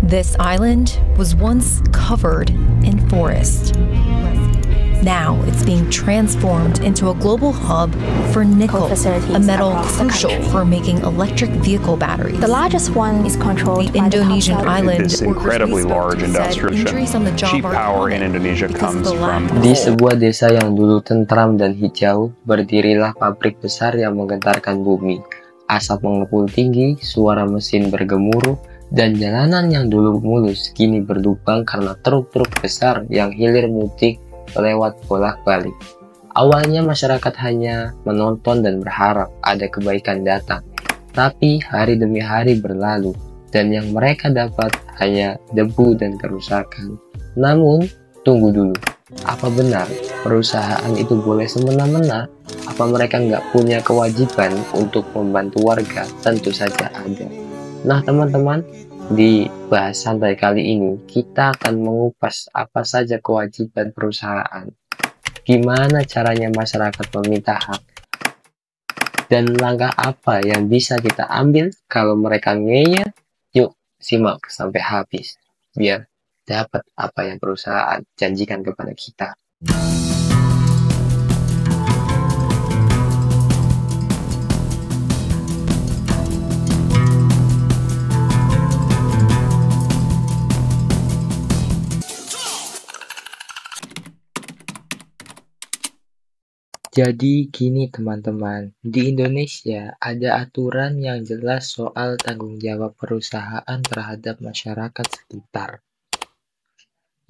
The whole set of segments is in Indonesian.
This island was once covered in forest. Now it's being transformed into a global hub for nickel, a metal crucial for making electric vehicle batteries. The largest one is controlled The by the Indonesian top island, This incredibly large industrial cheap power in Indonesia comes from Di sebuah desa yang dulu tentram dan hijau, berdirilah pabrik besar yang menggentarkan bumi. Asap mengepul tinggi, suara mesin bergemuruh, dan jalanan yang dulu mulus kini berlubang karena truk-truk besar yang hilir mudik lewat bolak-balik. Awalnya masyarakat hanya menonton dan berharap ada kebaikan datang. Tapi hari demi hari berlalu, dan yang mereka dapat hanya debu dan kerusakan. Namun, tunggu dulu. Apa benar perusahaan itu boleh semena-mena? Apa mereka nggak punya kewajiban untuk membantu warga? Tentu saja ada. Nah teman-teman, di bahas santai kali ini kita akan mengupas apa saja kewajiban perusahaan, gimana caranya masyarakat meminta hak, dan langkah apa yang bisa kita ambil kalau mereka ngeyel. Yuk simak sampai habis biar dapat apa yang perusahaan janjikan kepada kita. Jadi gini teman-teman, di Indonesia ada aturan yang jelas soal tanggung jawab perusahaan terhadap masyarakat sekitar,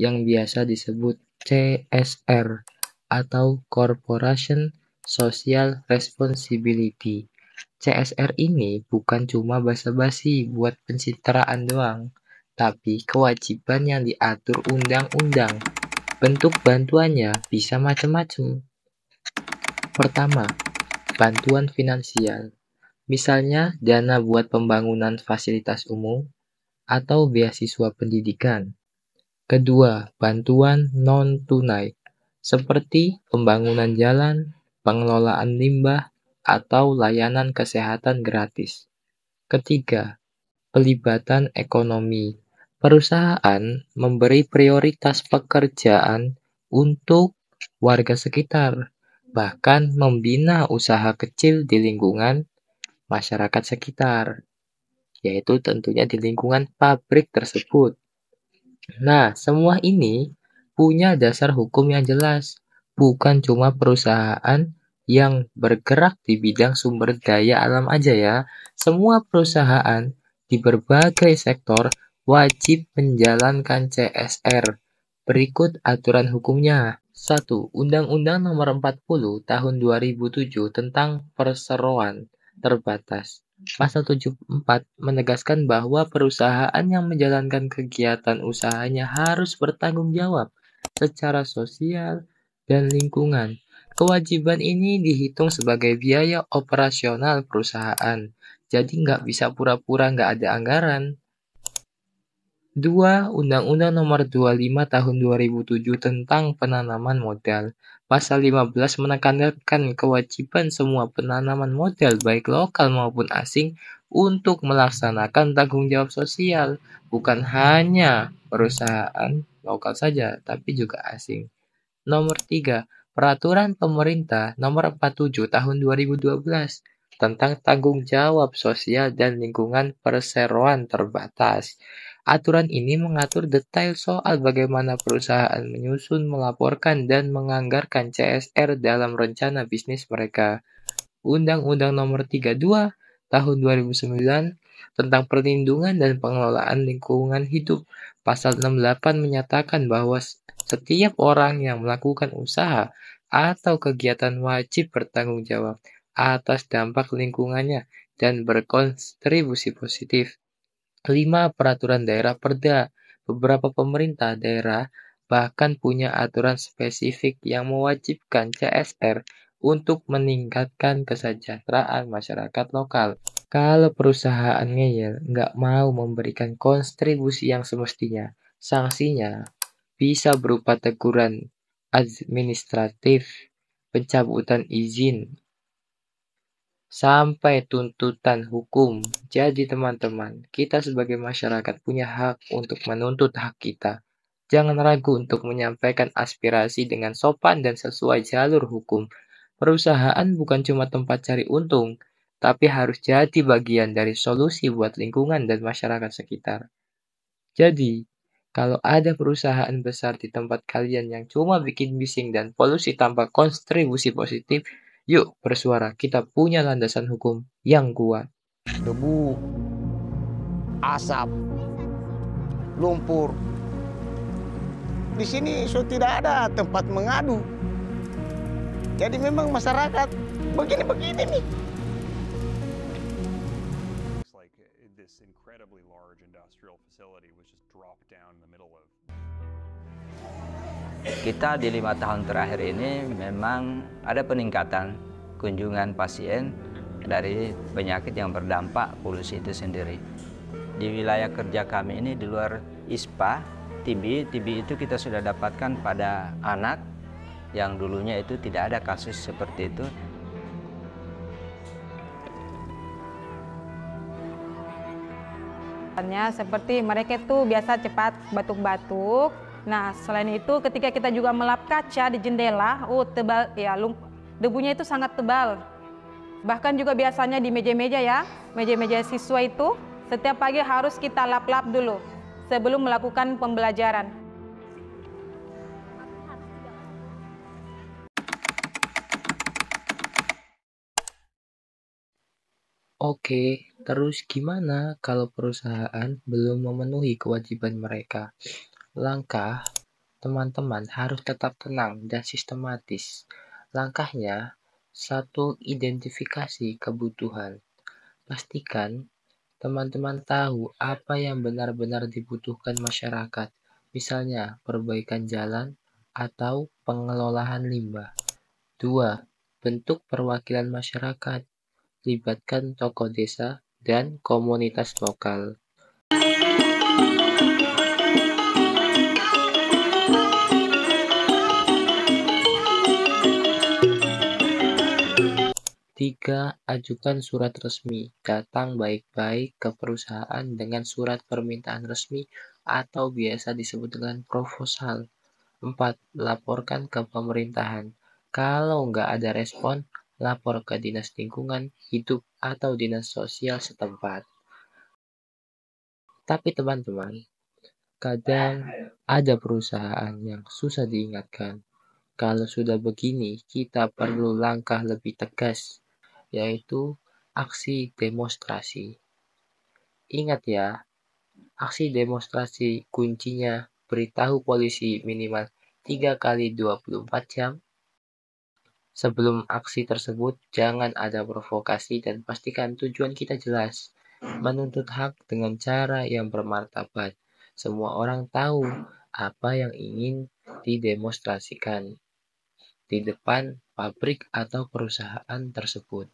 yang biasa disebut CSR atau Corporation Social Responsibility. CSR ini bukan cuma basa-basi buat pencitraan doang, tapi kewajiban yang diatur undang-undang. Bentuk bantuannya bisa macam-macam. Pertama, bantuan finansial. Misalnya dana buat pembangunan fasilitas umum atau beasiswa pendidikan. Kedua, bantuan non-tunai, seperti pembangunan jalan, pengelolaan limbah, atau layanan kesehatan gratis. Ketiga, pelibatan ekonomi. Perusahaan memberi prioritas pekerjaan untuk warga sekitar, bahkan membina usaha kecil di lingkungan masyarakat sekitar, yaitu tentunya di lingkungan pabrik tersebut. Nah, semua ini punya dasar hukum yang jelas, bukan cuma perusahaan yang bergerak di bidang sumber daya alam aja ya. Semua perusahaan di berbagai sektor wajib menjalankan CSR. Berikut aturan hukumnya. 1. Undang-Undang Nomor 40 Tahun 2007 tentang Perseroan Terbatas. Pasal 74 menegaskan bahwa perusahaan yang menjalankan kegiatan usahanya harus bertanggung jawab secara sosial dan lingkungan. Kewajiban ini dihitung sebagai biaya operasional perusahaan, jadi nggak bisa pura-pura nggak ada anggaran. 2. Undang-Undang Nomor 25 Tahun 2007 tentang Penanaman Modal. Pasal 15 menekankan kewajiban semua penanaman modal baik lokal maupun asing untuk melaksanakan tanggung jawab sosial, bukan hanya perusahaan lokal saja, tapi juga asing. Nomor 3. Peraturan Pemerintah Nomor 47 Tahun 2012 tentang tanggung jawab sosial dan lingkungan perseroan terbatas. Aturan ini mengatur detail soal bagaimana perusahaan menyusun, melaporkan, dan menganggarkan CSR dalam rencana bisnis mereka. Undang-Undang Nomor 32 Tahun 2009 tentang perlindungan dan pengelolaan lingkungan hidup. Pasal 68 menyatakan bahwa setiap orang yang melakukan usaha atau kegiatan wajib bertanggung jawab atas dampak lingkungannya dan berkontribusi positif. 5. Peraturan daerah Perda. Beberapa pemerintah daerah bahkan punya aturan spesifik yang mewajibkan CSR untuk meningkatkan kesejahteraan masyarakat lokal. Kalau perusahaan ngeyel nggak mau memberikan kontribusi yang semestinya, sanksinya bisa berupa teguran administratif, pencabutan izin, sampai tuntutan hukum. Jadi teman-teman, kita sebagai masyarakat punya hak untuk menuntut hak kita. Jangan ragu untuk menyampaikan aspirasi dengan sopan dan sesuai jalur hukum. Perusahaan bukan cuma tempat cari untung, tapi harus jadi bagian dari solusi buat lingkungan dan masyarakat sekitar. Jadi, kalau ada perusahaan besar di tempat kalian yang cuma bikin bising dan polusi tanpa kontribusi positif, yuk bersuara, kita punya landasan hukum yang kuat. Debu, asap, lumpur. Di sini tidak ada tempat mengadu. Jadi memang masyarakat begini-begini nih. Kita di 5 tahun terakhir ini memang ada peningkatan kunjungan pasien dari penyakit yang berdampak polusi itu sendiri. Di wilayah kerja kami ini di luar ISPA, TB itu kita sudah dapatkan pada anak yang dulunya itu tidak ada kasus seperti itu. Seperti mereka itu biasa cepat batuk-batuk. Nah, selain itu ketika kita juga melap kaca di jendela, tebal ya, debunya itu sangat tebal. Bahkan juga biasanya di meja-meja ya, meja-meja siswa itu setiap pagi harus kita lap-lap dulu sebelum melakukan pembelajaran. Oke, terus gimana kalau perusahaan belum memenuhi kewajiban mereka? Langkah teman-teman harus tetap tenang dan sistematis. Langkahnya, 1. Identifikasi kebutuhan. Pastikan teman-teman tahu apa yang benar-benar dibutuhkan masyarakat, misalnya perbaikan jalan atau pengelolaan limbah. 2. Bentuk perwakilan masyarakat. Libatkan tokoh desa dan komunitas lokal. 3. Ajukan surat resmi. Datang baik-baik ke perusahaan dengan surat permintaan resmi atau biasa disebut dengan proposal. 4. Laporkan ke pemerintahan. Kalau nggak ada respon, lapor ke Dinas Lingkungan Hidup atau Dinas Sosial setempat. Tapi teman-teman, kadang ada perusahaan yang susah diingatkan. Kalau sudah begini, kita perlu langkah lebih tegas, yaitu aksi demonstrasi. Ingat ya, aksi demonstrasi kuncinya beritahu polisi minimal 3 kali 24 jam. Sebelum aksi tersebut, jangan ada provokasi dan pastikan tujuan kita jelas. Menuntut hak dengan cara yang bermartabat. Semua orang tahu apa yang ingin didemonstrasikan di depan pabrik atau perusahaan tersebut.